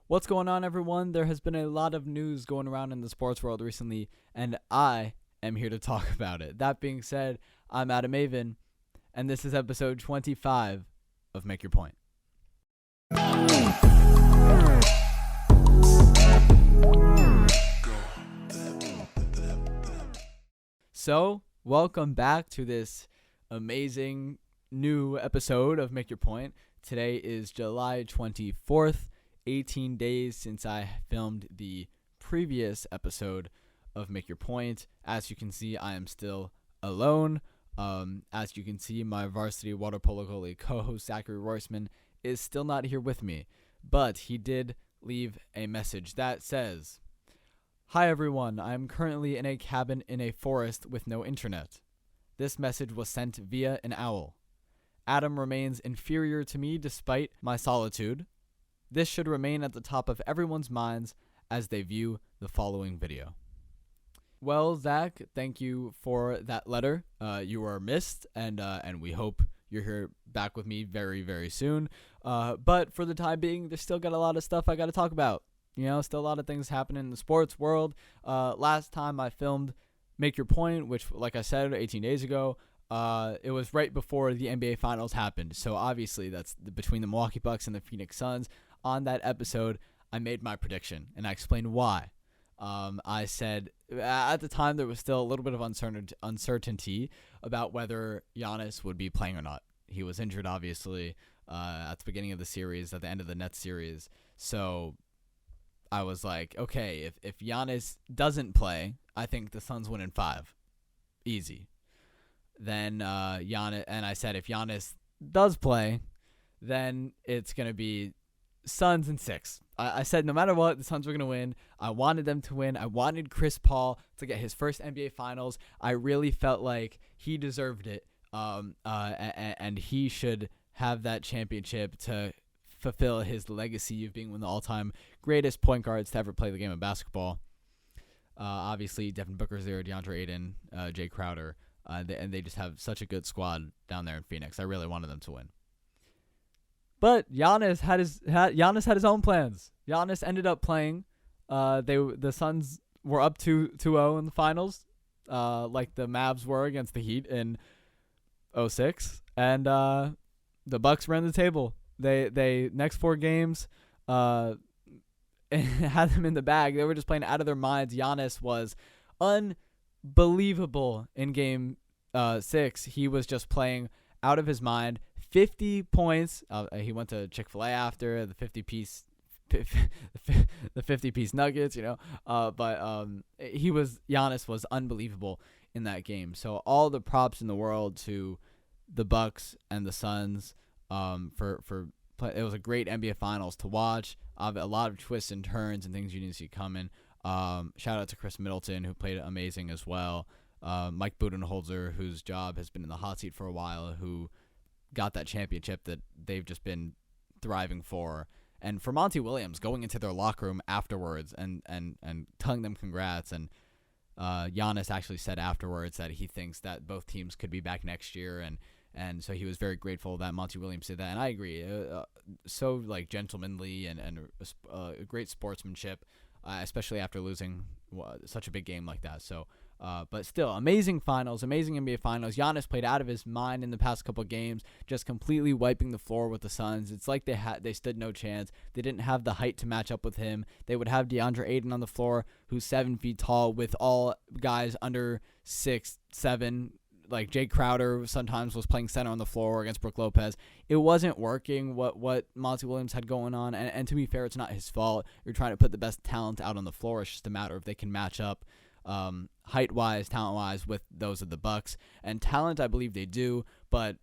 What's going on, everyone? There has been a lot of news going around in the sports world recently, and I am here to talk about it. That being said, I'm Adam Avin, and this is episode 25 of Make Your Point. So, welcome back to this amazing new episode of Make Your Point. Today is July 24th. 18 days since I filmed the previous episode of Make Your Point. As you can see, I am still alone. As you can see, my varsity water polo goalie co-host Zachary Roisman is still not here with me, but he did leave a message that says, "Hi everyone, I am currently in a cabin in a forest with no internet. This message was sent via an owl. Adam remains inferior to me despite my solitude. This should remain at the top of everyone's minds as they view the following video." Well, Zach, thank you for that letter. You are missed, and we hope you're here back with me very, very soon. But for the time being, there's still got a lot of stuff I got to talk about. Still a lot of things happening in the sports world. Last time I filmed Make Your Point, which, like I said, 18 days ago, it was right before the NBA Finals happened. So obviously that's between the Milwaukee Bucks and the Phoenix Suns. On that episode, I made my prediction, and I explained why. I said at the time there was still a little bit of uncertainty about whether Giannis would be playing or not. He was injured, obviously, at the beginning of the series, at the end of the Nets series. So I was like, okay, if Giannis doesn't play, I think the Suns win in 5. Easy. Then Giannis, and I said if Giannis does play, then it's going to be Suns in 6. I said no matter what, the Suns were going to win. I wanted them to win. I wanted Chris Paul to get his first NBA Finals. I really felt like he deserved it, and he should have that championship to fulfill his legacy of being one of the all-time greatest point guards to ever play the game of basketball. Obviously, Devin Booker's there, DeAndre Ayton, Jay Crowder, and they just have such a good squad down there in Phoenix. I really wanted them to win. But Giannis had his own plans. Giannis ended up playing. The Suns were up 2-0 in the finals, like the Mavs were against the Heat in 2006, and the Bucks ran the table. They next 4 games had them in the bag. They were just playing out of their minds. Giannis was unbelievable in game 6. He was just playing out of his mind. 50 points. He went to Chick-fil-A after the 50-piece nuggets, but Giannis was unbelievable in that game. So all the props in the world to the Bucks and the Suns it was a great NBA Finals to watch. A lot of twists and turns and things you didn't see coming. Shout out to Chris Middleton, who played amazing as well. Mike Budenholzer, whose job has been in the hot seat for a while, who got that championship that they've just been thriving for. And for Monty Williams going into their locker room afterwards and telling them congrats. And Giannis actually said afterwards that he thinks that both teams could be back next year. And so he was very grateful that Monty Williams did that. And I agree. So like gentlemanly and great sportsmanship, especially after losing such a big game like that. So, but still, amazing finals, amazing NBA Finals. Giannis played out of his mind in the past couple of games, just completely wiping the floor with the Suns. It's like they stood no chance. They didn't have the height to match up with him. They would have DeAndre Ayton on the floor, who's 7 feet tall, with all guys under 6'7". Like Jay Crowder sometimes was playing center on the floor against Brook Lopez. It wasn't working what Monty Williams had going on. And to be fair, it's not his fault. You're trying to put the best talent out on the floor. It's just a matter of they can match up height-wise, talent-wise with those of the Bucks. And talent, I believe they do, but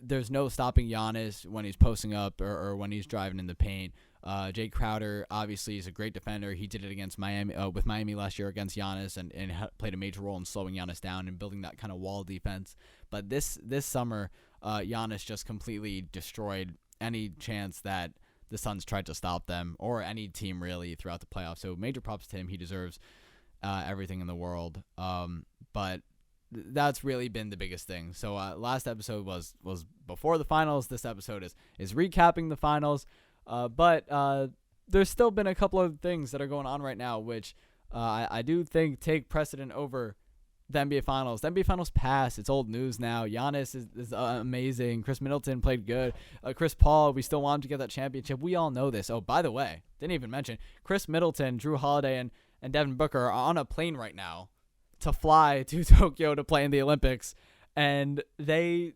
there's no stopping Giannis when he's posting up or when he's driving in the paint. Jay Crowder obviously is a great defender. He did it against Miami with Miami last year against Giannis and played a major role in slowing Giannis down and building that kind of wall defense. But this summer, Giannis just completely destroyed any chance that the Suns tried to stop them or any team really throughout the playoffs. So major props to him. He deserves everything in the world. But that's really been the biggest thing. So last episode was before the finals. This episode is recapping the finals. But there's still been a couple of things that are going on right now, which I do think take precedent over the NBA Finals. The NBA Finals passed. It's old news now. Giannis is amazing. Chris Middleton played good. Chris Paul, we still want him to get that championship. We all know this. Oh, by the way, didn't even mention, Chris Middleton, Drew Holiday, and Devin Booker are on a plane right now to fly to Tokyo to play in the Olympics. And they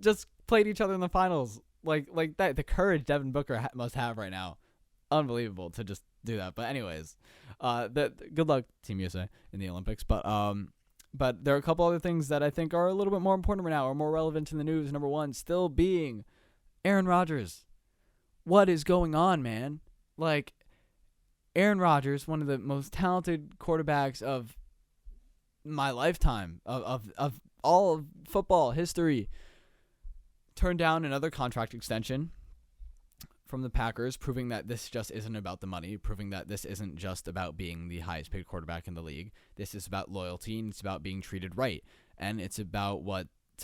just played each other in the finals. Like that, the courage Devin Booker must have right now. Unbelievable to just do that. But anyways, good luck, Team USA, in the Olympics. But there are a couple other things that I think are a little bit more important right now or more relevant in the news. Number one, still being Aaron Rodgers. What is going on, man? Like, Aaron Rodgers, one of the most talented quarterbacks of my lifetime, of all of football history, turned down another contract extension from the Packers, proving that this just isn't about the money, proving that this isn't just about being the highest paid quarterback in the league. This is about loyalty, and it's about being treated right. And it's about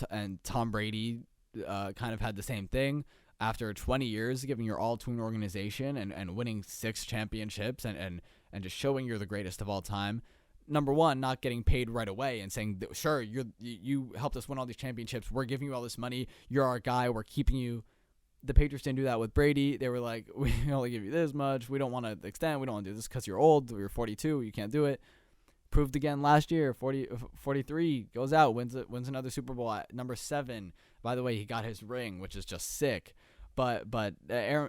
and Tom Brady kind of had the same thing. After 20 years giving your all to an organization and winning 6 championships and just showing you're the greatest of all time, number one, not getting paid right away and saying, sure, you helped us win all these championships. We're giving you all this money. You're our guy. We're keeping you. The Patriots didn't do that with Brady. They were like, we only give you this much. We don't want to extend. We don't want to do this because you're old. You're 42. You can't do it. Proved again last year. 43 goes out, wins another Super Bowl at number 7. By the way, he got his ring, which is just sick. But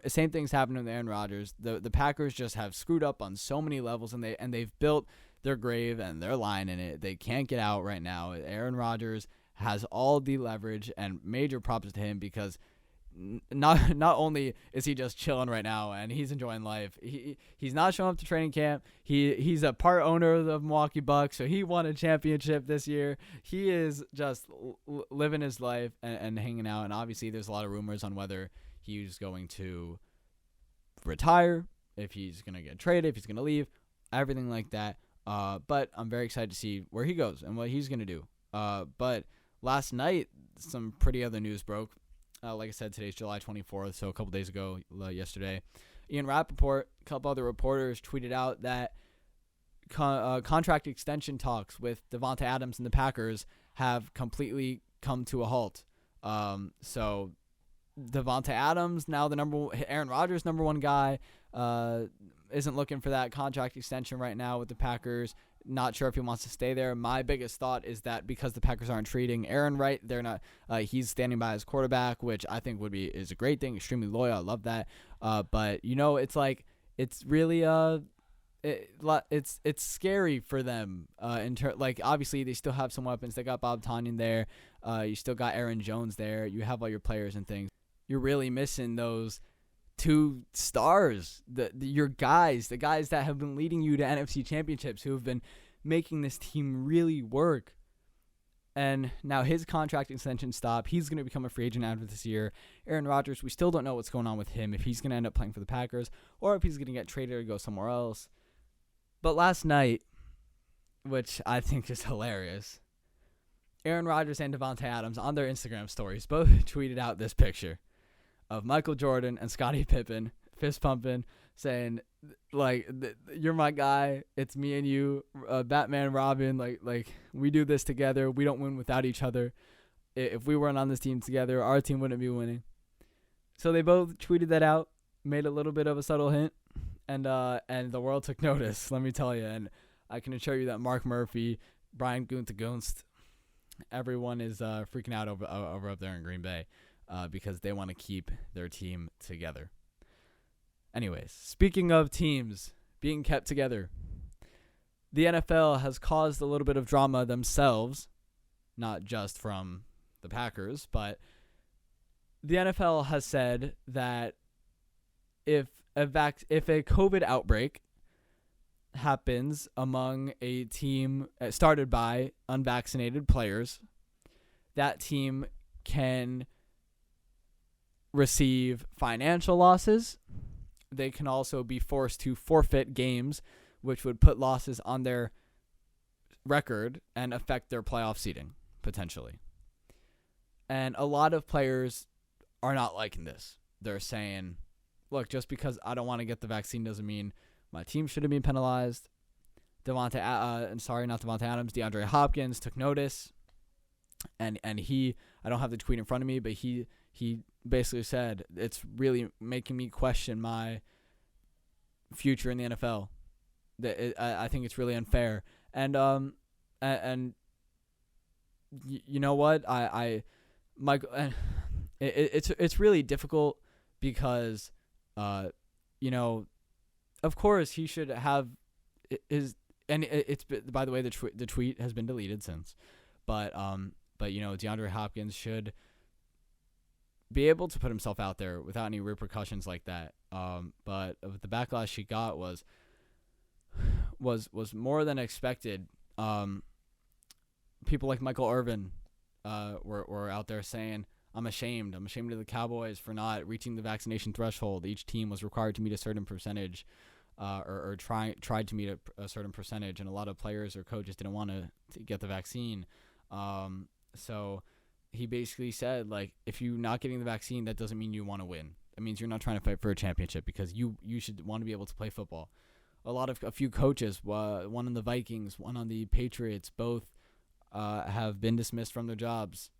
same things happened to Aaron Rodgers. The Packers just have screwed up on so many levels, and they've built their grave and their line in it. They can't get out right now. Aaron Rodgers has all the leverage, and major props to him because not only is he just chilling right now and he's enjoying life, he's not showing up to training camp. He's a part owner of the Milwaukee Bucks, so he won a championship this year. He is just living his life and hanging out. And obviously, there's a lot of rumors on whether he's going to retire, if he's going to get traded, if he's going to leave, everything like that. But I'm very excited to see where he goes and what he's going to do. But last night, some pretty other news broke. Like I said, today's July 24th, so a couple days ago, yesterday, Ian Rappaport, a couple other reporters tweeted out that contract extension talks with Davante Adams and the Packers have completely come to a halt. So Davante Adams, now Aaron Rodgers' number one guy, isn't looking for that contract extension right now with the Packers. Not sure if he wants to stay there. My biggest thought is that because the Packers aren't treating Aaron right, they're not. He's standing by his quarterback, which I think is a great thing. Extremely loyal. I love that. But it's like it's really it's scary for them. Like obviously they still have some weapons. They got Bob Tonyan there. You still got Aaron Jones there. You have all your players and things. You're really missing those 2 stars, your guys, the guys that have been leading you to NFC championships, who have been making this team really work. And now his contract extension stopped. He's going to become a free agent after this year. Aaron Rodgers, we still don't know what's going on with him, if he's going to end up playing for the Packers or if he's going to get traded or go somewhere else. But last night, which I think is hilarious, Aaron Rodgers and Davante Adams on their Instagram stories both tweeted out this picture of Michael Jordan and Scottie Pippen fist pumping, saying, like, you're my guy. It's me and you, Batman, Robin. Like we do this together. We don't win without each other. If we weren't on this team together, our team wouldn't be winning. So they both tweeted that out, made a little bit of a subtle hint, and the world took notice. Let me tell you, and I can assure you that Mark Murphy, Brian Gutekunst, everyone is freaking out over up there in Green Bay. Because they want to keep their team together. Anyways, speaking of teams being kept together, the NFL has caused a little bit of drama themselves, not just from the Packers, but the NFL has said that if a COVID outbreak happens among a team started by unvaccinated players, that team can receive financial losses. They can also be forced to forfeit games, which would put losses on their record and affect their playoff seeding, potentially. And a lot of players are not liking this. They're saying, look, just because I don't want to get the vaccine doesn't mean my team should have been penalized. Not Devontae Adams, DeAndre Hopkins took notice, and he, I don't have the tweet in front of me, but he basically said it's really making me question my future in the NFL. I think it's really unfair, and you know what, it's really difficult because of course he should have his, and it's, by the way, the tweet has been deleted since, but DeAndre Hopkins should be able to put himself out there without any repercussions like that. But the backlash he got was more than expected. People like Michael Irvin were out there saying, I'm ashamed of the Cowboys for not reaching the vaccination threshold. Each team was required to meet a certain percentage, or tried to meet a certain percentage, and a lot of players or coaches didn't want to get the vaccine. So he basically said, like, if you're not getting the vaccine, that doesn't mean you want to win. It means you're not trying to fight for a championship, because you should want to be able to play football. A few coaches, one on the Vikings, one on the Patriots, both have been dismissed from their jobs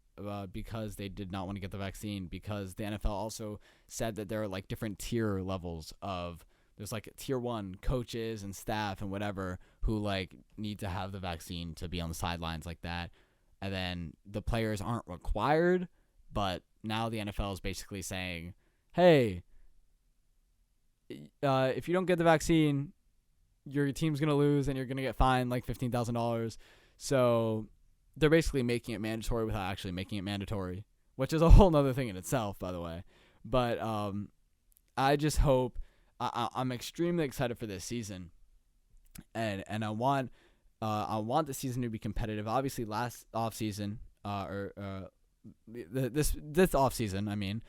because they did not want to get the vaccine, because the NFL also said that there are like different tier levels of, there's like tier 1 coaches and staff and whatever who like need to have the vaccine to be on the sidelines like that. And then the players aren't required, but now the NFL is basically saying, hey, if you don't get the vaccine, your team's going to lose and you're going to get fined like $15,000. So they're basically making it mandatory without actually making it mandatory, which is a whole nother thing in itself, by the way. But I just hope, I'm extremely excited for this season, and I want the season to be competitive. Obviously, last offseason, this offseason, I mean,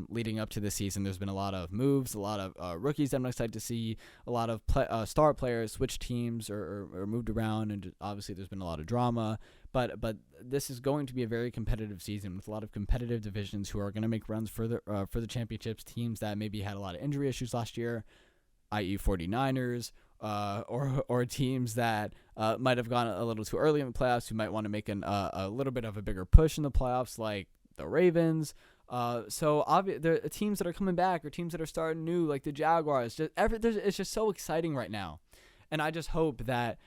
leading up to this season, there's been a lot of moves, a lot of rookies that I'm excited to see, a lot of star players switch teams or moved around, and obviously there's been a lot of drama. But this is going to be a very competitive season with a lot of competitive divisions who are going to make runs for the championships. Teams that maybe had a lot of injury issues last year, i.e. 49ers, or teams that might have gone a little too early in the playoffs, who might want to make a little bit of a bigger push in the playoffs, like the Ravens. So there are teams that are coming back, or teams that are starting new, like the Jaguars. It's just so exciting right now, and I just hope that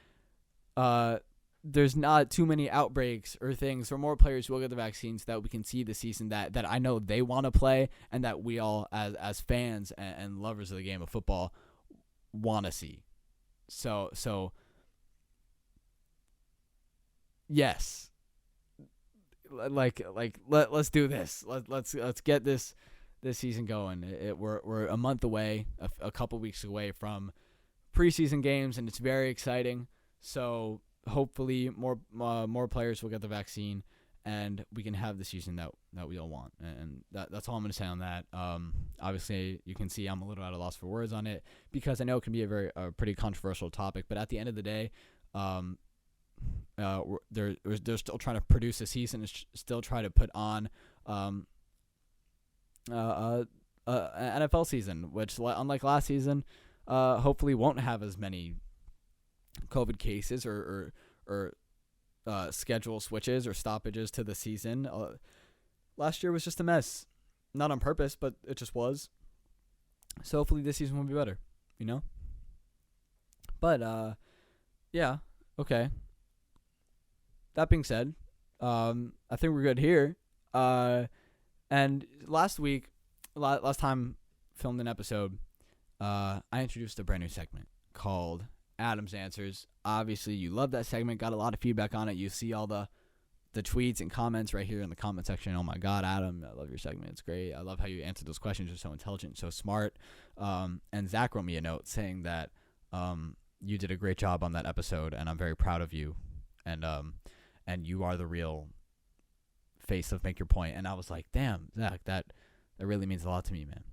there's not too many outbreaks or things, or more players will get the vaccine, so that we can see the season that I know they want to play, and that we all as fans and lovers of the game of football want to see. So yes. Let's do this. Let's get this season going. We're a month away, a couple weeks away from preseason games, and it's very exciting. So hopefully more players will get the vaccine, and we can have the season that we all want. And that's all I'm going to say on that. Obviously, you can see I'm a little at a loss for words on it, because I know it can be a pretty controversial topic. But at the end of the day, they're still trying to produce a season, and still try to put on an NFL season, which, unlike last season, hopefully won't have as many COVID cases or schedule switches or stoppages to the season. Last year was just a mess, not on purpose, but it just was. So hopefully this season will be better, But yeah, okay. That being said, I think we're good here. And last time filmed an episode, I introduced a brand new segment called Adam's Answers. Obviously, you love that segment, got a lot of feedback on it. You see all the tweets and comments right here in the comment section. Oh my God, Adam, I love your segment. It's great. I love how you answer those questions. You're so intelligent, so smart. And Zach wrote me a note saying that you did a great job on that episode, and I'm very proud of you. And you are the real face of Make Your Point. And I was like, damn, Zach, that really means a lot to me, man.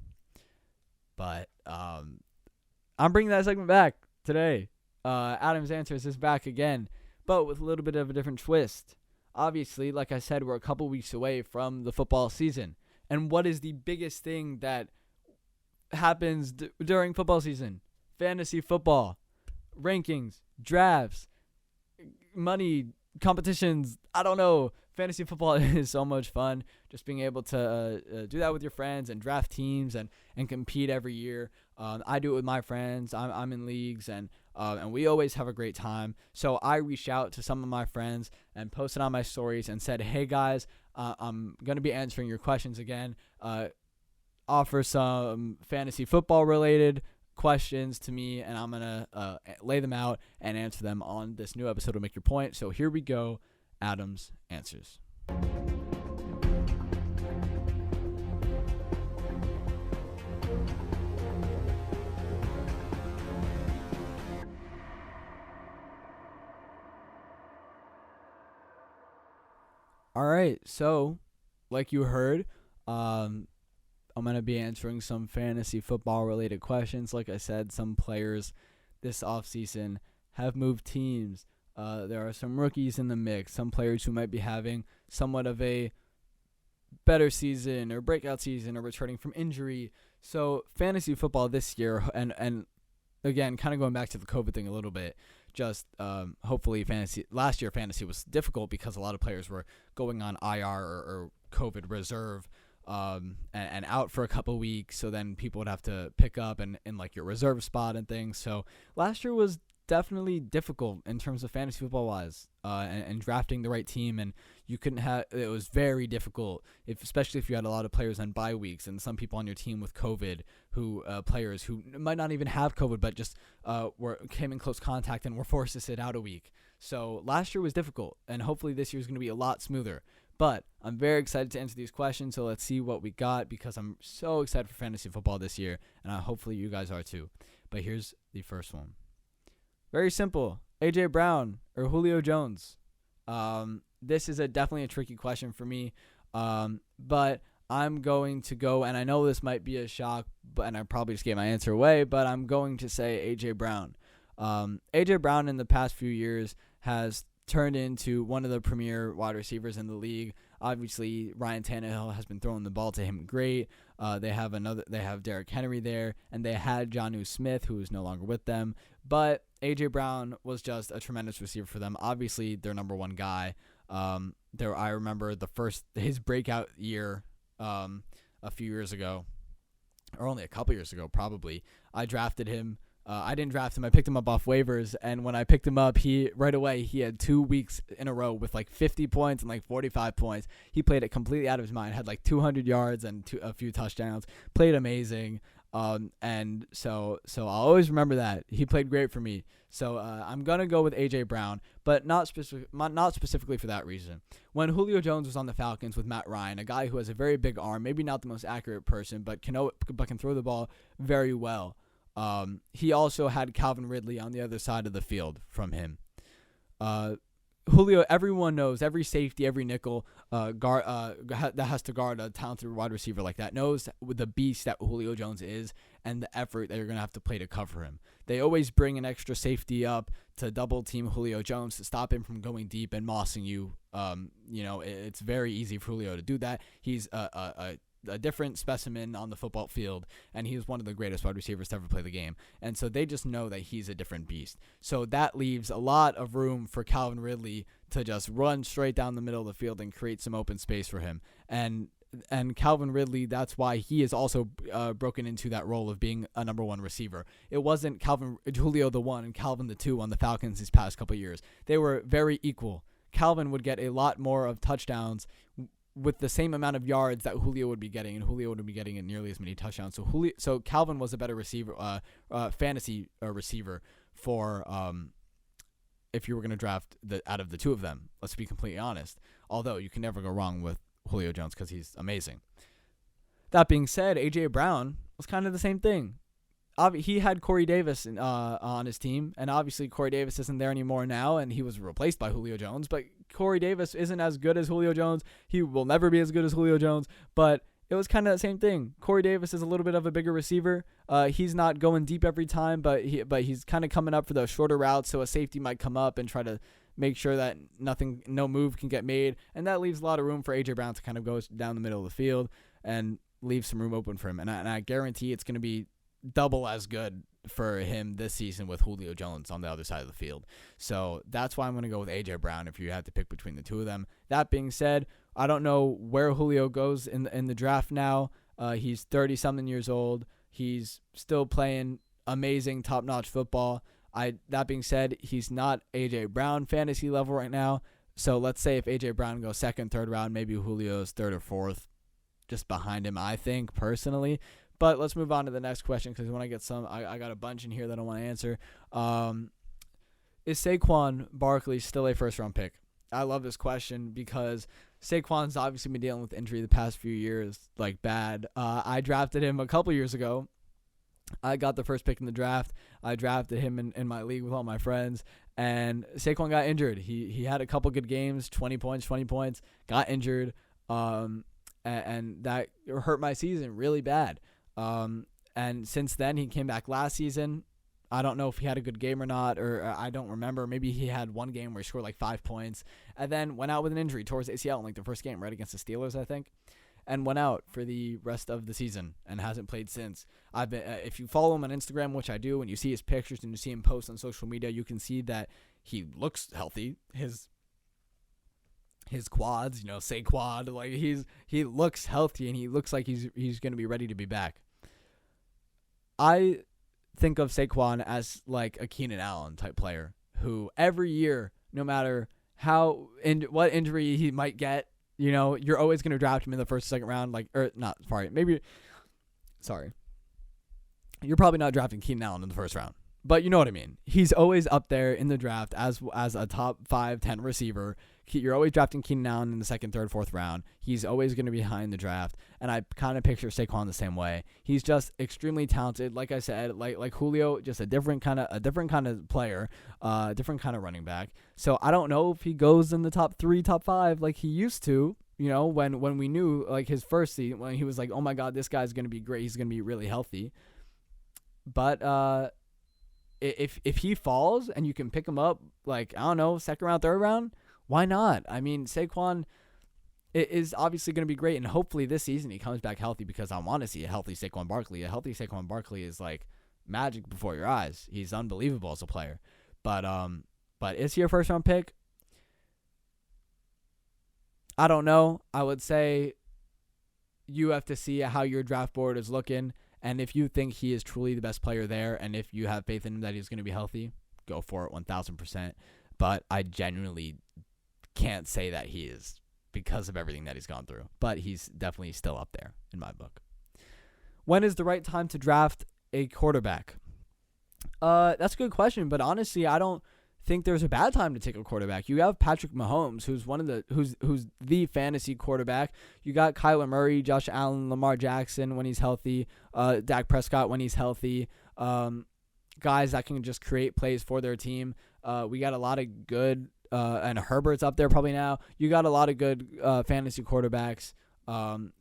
But I'm bringing that segment back today. Adam's Answers is back again, but with a little bit of a different twist. Obviously, like I said, we're a couple weeks away from the football season. And what is the biggest thing that happens during football season. Fantasy football, rankings, drafts, money, competitions. I don't know. Fantasy football is so much fun. Just being able to do that with your friends and draft teams and compete every year. I do it with my friends. I'm in leagues and we always have a great time. So I reached out to some of my friends and posted on my stories and said, hey guys, I'm going to be answering your questions again. Offer some fantasy football related questions to me, and I'm going to lay them out and answer them on this new episode of Make Your Point. So here we go. Adam's answers. All right, so like you heard, I'm going to be answering some fantasy football related questions. Like I said, some players this offseason have moved teams. There are some rookies in the mix, some players who might be having somewhat of a better season or breakout season or returning from injury. So fantasy football this year, and again, kind of going back to the COVID thing a little bit, just hopefully last year fantasy was difficult because a lot of players were going on IR or COVID reserve and out for a couple weeks. So then people would have to pick up in like your reserve spot and things. So last year was definitely difficult in terms of fantasy football wise, and drafting the right team, and it was very difficult, especially if you had a lot of players on bye weeks and some people on your team with COVID players who might not even have COVID but just came in close contact and were forced to sit out a week. So last year was difficult, and hopefully this year is going to be a lot smoother. But I'm very excited to answer these questions, so let's see what we got, because I'm so excited for fantasy football this year, and hopefully you guys are too. But here's the first one. Very simple. A.J. Brown or Julio Jones? This is definitely a tricky question for me, but I'm going to go, and I know this might be a shock, and I probably just gave my answer away, but I'm going to say A.J. Brown. A.J. Brown in the past few years has turned into one of the premier wide receivers in the league. Obviously, Ryan Tannehill has been throwing the ball to him great. They have Derrick Henry there, and they had Jonnu Smith, who is no longer with them. But A.J. Brown was just a tremendous receiver for them. Obviously, their number one guy. I remember his breakout year a few years ago, or only a couple years ago, probably. I drafted him. I didn't draft him. I picked him up off waivers, and when I picked him up, he had 2 weeks in a row with like 50 points and like 45 points. He played it completely out of his mind. Had like 200 yards and a few touchdowns. Played amazing. And so I'll always remember that. He played great for me. So I'm gonna go with A.J. Brown, but not specifically for that reason. When Julio Jones was on the Falcons with Matt Ryan, a guy who has a very big arm, maybe not the most accurate person, but can throw the ball very well. He also had Calvin Ridley on the other side of the field from him. Julio, everyone knows, every safety, every nickel guard that has to guard a talented wide receiver like that knows the beast that Julio Jones is and the effort that you're going to have to play to cover him. They always bring an extra safety up to double team Julio Jones to stop him from going deep and mossing you. It's very easy for Julio to do that. He's a different specimen on the football field, and he's one of the greatest wide receivers to ever play the game. And so they just know that he's a different beast. So that leaves a lot of room for Calvin Ridley to just run straight down the middle of the field and create some open space for him. And Calvin Ridley, that's why he is also broken into that role of being a number one receiver. It wasn't Julio the 1 and Calvin the 2 on the Falcons these past couple of years. They were very equal. Calvin would get a lot more of touchdowns with the same amount of yards that Julio would be getting, and Julio would be getting in nearly as many touchdowns. So Calvin was a better receiver, fantasy receiver for if you were going to draft out of the two of them. Let's be completely honest. Although you can never go wrong with Julio Jones because he's amazing. That being said, A.J. Brown was kind of the same thing. He had Corey Davis on his team, and obviously Corey Davis isn't there anymore now, and he was replaced by Julio Jones, but Corey Davis isn't as good as Julio Jones. He will never be as good as Julio Jones, but it was kind of the same thing. Corey Davis is a little bit of a bigger receiver. He's not going deep every time, but he's kind of coming up for those shorter routes, so a safety might come up and try to make sure that no move can get made, and that leaves a lot of room for A.J. Brown to kind of go down the middle of the field. And leave some room open for him. And I guarantee it's going to be double as good for him this season with Julio Jones on the other side of the field. So that's why I'm going to go with A.J. Brown if you had to pick between the two of them. That being said, I don't know where Julio goes in the draft now. He's 30-something years old. He's still playing amazing, top-notch football. That being said, he's not A.J. Brown fantasy level right now. So let's say if A.J. Brown goes second, third round, maybe Julio's third or fourth, just behind him, I think, personally. But let's move on to the next question because when I get some, I got a bunch in here that I want to answer. Is Saquon Barkley still a first-round pick? I love this question because Saquon's obviously been dealing with injury the past few years, like bad. I drafted him a couple years ago. I got the first pick in the draft. I drafted him in my league with all my friends, and Saquon got injured. He had a couple good games, 20 points, got injured, and that hurt my season really bad. And since then, he came back last season. I don't know if he had a good game or not, or I don't remember. Maybe he had one game where he scored like 5 points, and then went out with an injury towards ACL in like the first game, right, against the Steelers, I think, and went out for the rest of the season and hasn't played since. If you follow him on Instagram, which I do, and you see his pictures and you see him post on social media, you can see that he looks healthy. His quads, say quad, like he looks healthy and he looks like he's going to be ready to be back. I think of Saquon as like a Keenan Allen type player who every year, no matter what injury he might get, you're always going to draft him in the first or second round. You're probably not drafting Keenan Allen in the first round, but you know what I mean. He's always up there in the draft as a top 5, 10 receiver. You're always drafting Keenan Allen in the second, third, fourth round. He's always going to be high in the draft, and I kind of picture Saquon the same way. He's just extremely talented. Like I said, like Julio, just a different kind of player, different kind of running back. So I don't know if he goes in the top 3, top 5 like he used to. When we knew like his first season, when he was like, oh my God, this guy's going to be great. He's going to be really healthy. But if he falls and you can pick him up, like, I don't know, second round, third round, why not? I mean, Saquon is obviously going to be great, and hopefully this season he comes back healthy because I want to see a healthy Saquon Barkley. A healthy Saquon Barkley is like magic before your eyes. He's unbelievable as a player. But is he a first-round pick? I don't know. I would say you have to see how your draft board is looking, and if you think he is truly the best player there, and if you have faith in him that he's going to be healthy, go for it 1,000%. But I genuinely can't say that he is because of everything that he's gone through. But he's definitely still up there in my book. When is the right time to draft a quarterback? That's a good question, but honestly, I don't think there's a bad time to take a quarterback. You have Patrick Mahomes, who's the fantasy quarterback. You got Kyler Murray, Josh Allen, Lamar Jackson when he's healthy, Dak Prescott when he's healthy. Guys that can just create plays for their team. We got a lot of good, and Herbert's up there probably now. You got a lot of good fantasy quarterbacks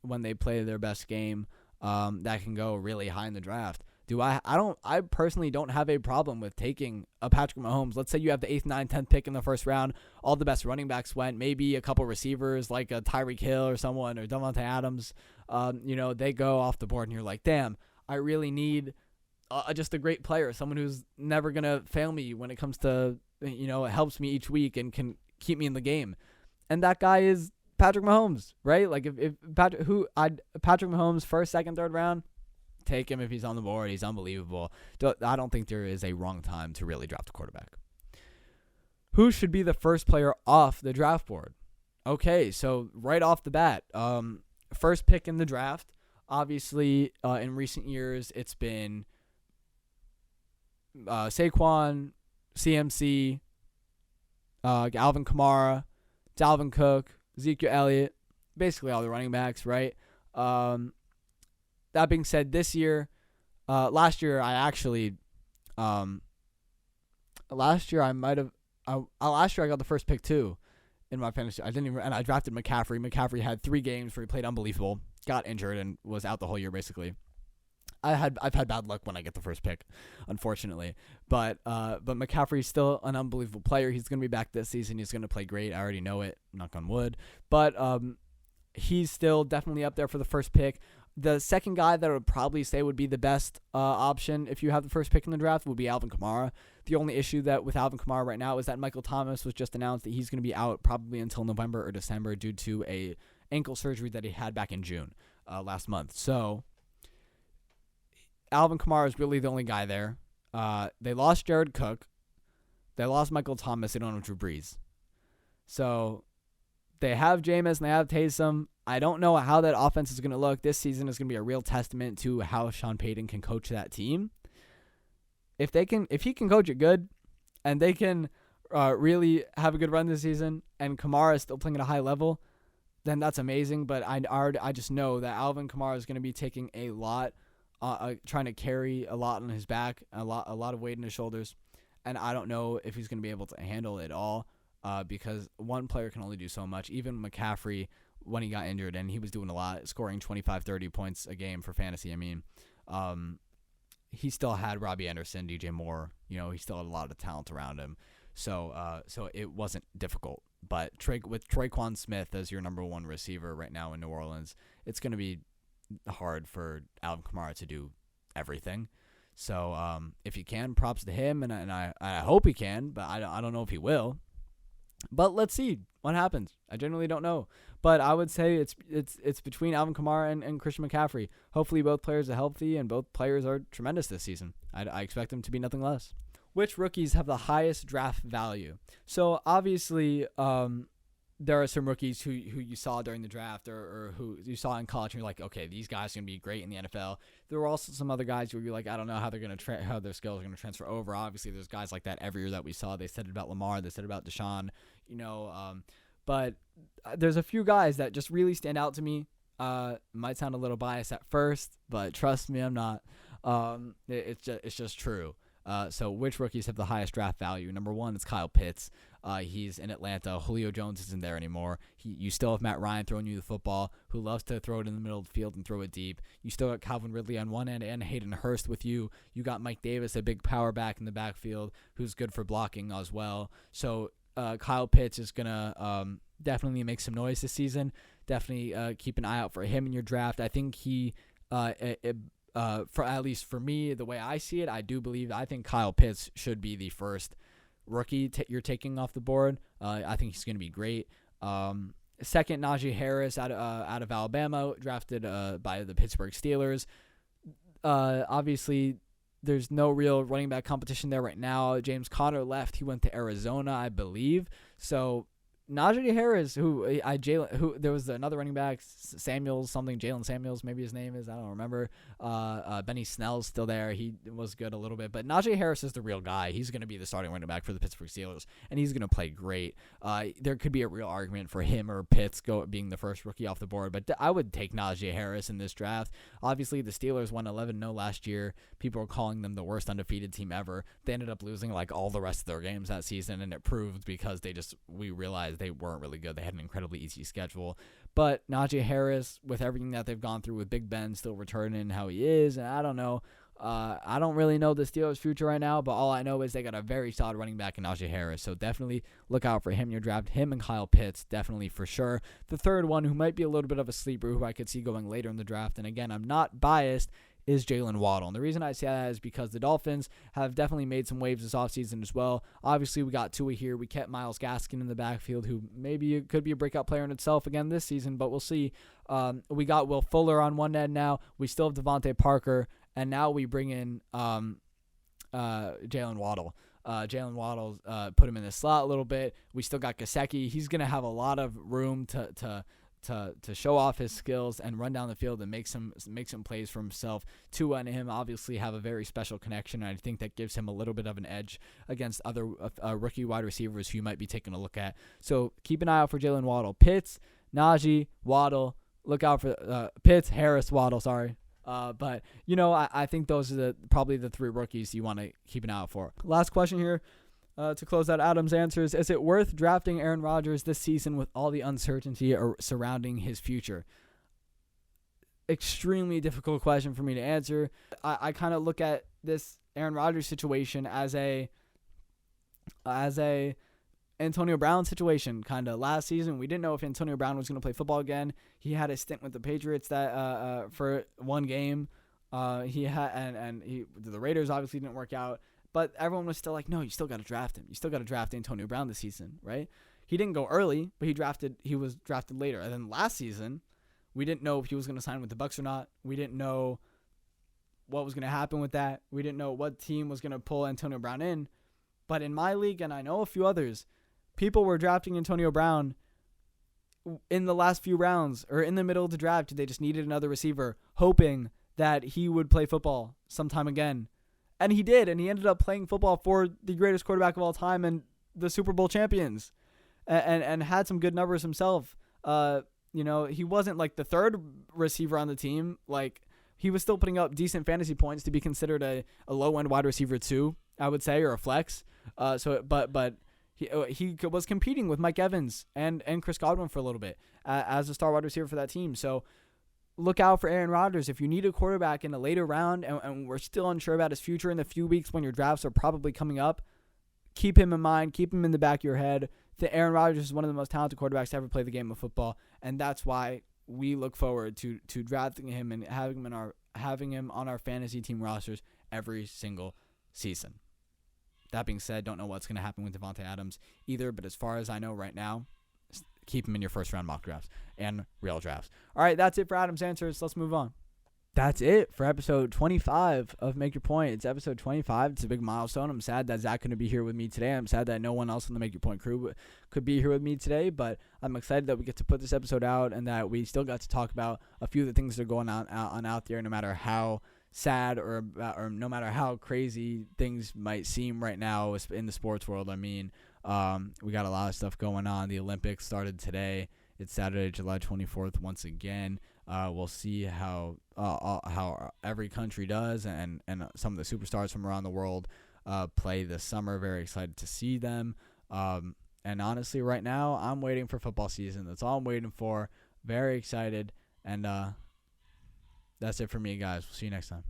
when they play their best game that can go really high in the draft. I personally don't have a problem with taking a Patrick Mahomes. Let's say you have the 8th, 9th, 10th pick in the first round. All the best running backs went. Maybe a couple receivers like a Tyreek Hill or someone or Devontae Adams. They go off the board and you're like, damn, I really need just a great player, someone who's never going to fail me when it comes to, it helps me each week and can keep me in the game. And that guy is Patrick Mahomes, right? Like if Patrick Mahomes first, second, third round, take him if he's on the board. He's unbelievable. I don't think there is a wrong time to really draft a quarterback. Who should be the first player off the draft board? Okay, so right off the bat, first pick in the draft. Obviously, in recent years, it's been Saquon, CMC, Alvin Kamara, Dalvin Cook, Ezekiel Elliott, basically all the running backs, right? That being said, last year I got the first pick too in my fantasy. And I drafted McCaffrey. McCaffrey had 3 games where he played unbelievable, got injured, and was out the whole year basically. I've had bad luck when I get the first pick, unfortunately. But McCaffrey's still an unbelievable player. He's going to be back this season. He's going to play great. I already know it. Knock on wood. But he's still definitely up there for the first pick. The second guy that I would probably say would be the best option if you have the first pick in the draft would be Alvin Kamara. The only issue that with Alvin Kamara right now is that Michael Thomas was just announced that he's going to be out probably until November or December due to a ankle surgery that he had back in June last month. So Alvin Kamara is really the only guy there. They lost Jared Cook. They lost Michael Thomas. They don't have Drew Brees. So they have Jameis and they have Taysom. I don't know how that offense is going to look. This season is going to be a real testament to how Sean Payton can coach that team. If he can coach it good, and they can really have a good run this season, and Kamara is still playing at a high level, then that's amazing. But I just know that Alvin Kamara is going to be taking a lot, trying to carry a lot on his back, a lot of weight on his shoulders, and I don't know if he's going to be able to handle it all. Because one player can only do so much. Even McCaffrey, when he got injured, and he was doing a lot, scoring 25, 30 points a game for fantasy, he still had Robbie Anderson, DJ Moore. He still had a lot of talent around him. So it wasn't difficult. But with Traquan Smith as your number one receiver right now in New Orleans, it's going to be hard for Alvin Kamara to do everything. So if he can, props to him, and I hope he can, but I don't know if he will. But let's see what happens. I genuinely don't know. But I would say it's between Alvin Kamara and Christian McCaffrey. Hopefully both players are healthy and both players are tremendous this season. I expect them to be nothing less. Which rookies have the highest draft value? So obviously there are some rookies who you saw during the draft or who you saw in college and you're like, okay, these guys are going to be great in the NFL. There were also some other guys where you're like, I don't know how they're going to how their skills are going to transfer over. Obviously, there's guys like that every year that we saw. They said it about Lamar. They said it about Deshaun. But there's a few guys that just really stand out to me. Might sound a little biased at first, but trust me, I'm not. It's just true. So which rookies have the highest draft value? Number one is Kyle Pitts. He's in Atlanta. Julio Jones isn't there anymore. You still have Matt Ryan throwing you the football, who loves to throw it in the middle of the field and throw it deep. You still got Calvin Ridley on one end and Hayden Hurst with you. You got Mike Davis, a big power back in the backfield, who's good for blocking as well. So Kyle Pitts is going to definitely make some noise this season. Definitely keep an eye out for him in your draft. I think he for at least for me, the way I see it, I think Kyle Pitts should be the first rookie you're taking off the board. I think he's going to be great. Second, Najee Harris out of Alabama, drafted by the Pittsburgh Steelers. Obviously, there's no real running back competition there right now. James Conner left; he went to Arizona, I believe. So Najee Harris, who there was another running back, Jalen Samuels, maybe his name is, I don't remember. Benny Snell's still there. He was good a little bit, but Najee Harris is the real guy. He's going to be the starting running back for the Pittsburgh Steelers, and he's going to play great. There could be a real argument for him or Pitts being the first rookie off the board, but I would take Najee Harris in this draft. Obviously, the Steelers won 11-0 last year. People were calling them the worst undefeated team ever. They ended up losing like all the rest of their games that season, and it proved because we realized they weren't really good. They had an incredibly easy schedule. But Najee Harris, with everything that they've gone through with Big Ben still returning how he is, and I don't know. I don't really know the Steelers' future right now, but all I know is they got a very solid running back in Najee Harris. So definitely look out for him in your draft. Him and Kyle Pitts, definitely for sure. The third one, who might be a little bit of a sleeper, who I could see going later in the draft, and again, I'm not biased, is Jalen Waddle. And the reason I say that is because the Dolphins have definitely made some waves this offseason as well. Obviously, we got Tua here. We kept Myles Gaskin in the backfield, who maybe could be a breakout player in itself again this season, but we'll see. We got Will Fuller on one end now. We still have Devontae Parker, and now we bring in Jalen Waddle. Jalen Waddle put him in the slot a little bit. We still got Gesicki. He's going to have a lot of room to show off his skills and run down the field and make some plays for himself. Tua and him obviously have a very special connection, and I think that gives him a little bit of an edge against other rookie wide receivers who you might be taking a look at. So keep an eye out for Jalen Waddle. Pitts, Najee, Waddle. Look out for Pitts, Harris, Waddle, sorry. But I think those are probably the three rookies you want to keep an eye out for. Last question here. To close out Adam's answers, is it worth drafting Aaron Rodgers this season with all the uncertainty surrounding his future? Extremely difficult question for me to answer. I kind of look at this Aaron Rodgers situation as an Antonio Brown situation. Kind of last season, we didn't know if Antonio Brown was going to play football again. He had a stint with the Patriots that for one game. The Raiders obviously didn't work out, but everyone was still like, no, you still got to draft him. You still got to draft Antonio Brown this season, right? He didn't go early, but he was drafted later. And then last season, we didn't know if he was going to sign with the Bucs or not. We didn't know what was going to happen with that. We didn't know what team was going to pull Antonio Brown in. But in my league, and I know a few others, people were drafting Antonio Brown in the last few rounds or in the middle of the draft. They just needed another receiver, hoping that he would play football sometime again. And he did, and he ended up playing football for the greatest quarterback of all time and the Super Bowl champions, and had some good numbers himself. He wasn't like the third receiver on the team. Like, he was still putting up decent fantasy points to be considered a low-end wide receiver too, I would say, or a flex. But he was competing with Mike Evans and Chris Godwin for a little bit as a star wide receiver for that team. So look out for Aaron Rodgers. If you need a quarterback in a later round and we're still unsure about his future in the few weeks when your drafts are probably coming up, keep him in mind. Keep him in the back of your head. Aaron Rodgers is one of the most talented quarterbacks to ever play the game of football, and that's why we look forward to drafting him and having him on our fantasy team rosters every single season. That being said, don't know what's going to happen with Devontae Adams either, but as far as I know right now, keep him in your first-round mock drafts and real drafts. All right, that's it for Adam's Answers. Let's move on. That's it for episode 25 of Make Your Point. It's episode 25. It's a big milestone. I'm sad that Zach couldn't be here with me today. I'm sad that no one else on the Make Your Point crew could be here with me today, but I'm excited that we get to put this episode out and that we still got to talk about a few of the things that are going on out there, no matter how sad or no matter how crazy things might seem right now in the sports world. I mean, we got a lot of stuff going on. The Olympics started today. It's Saturday, July 24th once again. We'll see how every country does and some of the superstars from around the world play this summer. Very excited to see them. And honestly, right now, I'm waiting for football season. That's all I'm waiting for. Very excited. And that's it for me, guys. We'll see you next time.